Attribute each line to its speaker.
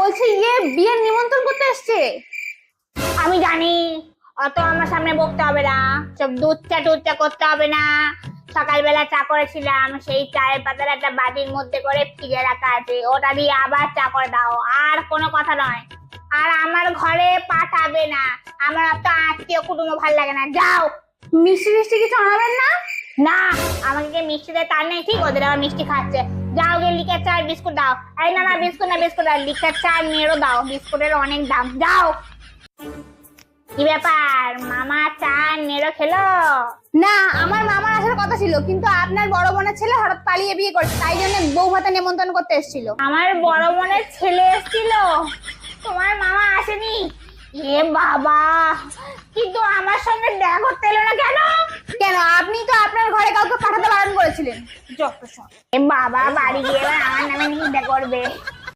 Speaker 1: বলছি বিয়ের নিমন্ত্রণ করতে এসছে।
Speaker 2: আমি জানি, অত আমার সামনে বকতে হবে না, সব দুধ চা টুধ চা করতে হবে না। সকালবেলা চা করেছিলাম, সেই চায়ের পাতার একটা বাটির মধ্যে করে ফ্রিজে রাখা আছে, ওটা দিয়ে আবার চা করে দাও, আর কোনো কথা নয়। আর আমার ঘরে পাঠাবে না, আমার তো আত্মীয় কুটুম্ব ভালো লাগে না, যাও।
Speaker 1: মিষ্টি টিষ্টি কিছু আনাবেন না?
Speaker 2: না, আমাকে যে মিষ্টি দেয় তার নেই, ঠিক ওদের আবার মিষ্টি খাচ্ছে। যাও গিয়ে লিকার চা বিস্কুট দাও। এই না না, বিস্কুট না, বিস্কুট আর লিকার চা মেয়েরও দাও, বিস্কুটের অনেক দাম, যাও। কি ব্যাপার, মামা চা নেড়ো খেলো?
Speaker 1: না, আমার মামার আসার কথা ছিল, কিন্তু আপনার বড় বোনের ছেলে হঠাৎ পালিয়ে বিয়ে করেছে, তাই জন্য বউ ভাতে নিমন্ত্রণ করতে এসেছিল।
Speaker 2: আমার বড় বোনের ছেলে এসেছিল, তোমার মামা আসেনি? এ বাবা, কিন্তু আমার সঙ্গে দেখা করতে এলো না কেন?
Speaker 1: কেন, আপনি তো আপনার ঘরে কাউকে পাঠাতে বারণ করেছিলেন।
Speaker 2: যত সব। এ বাবা, বাড়ি গিয়ে এবার আমার নামে নিন্দা করবে।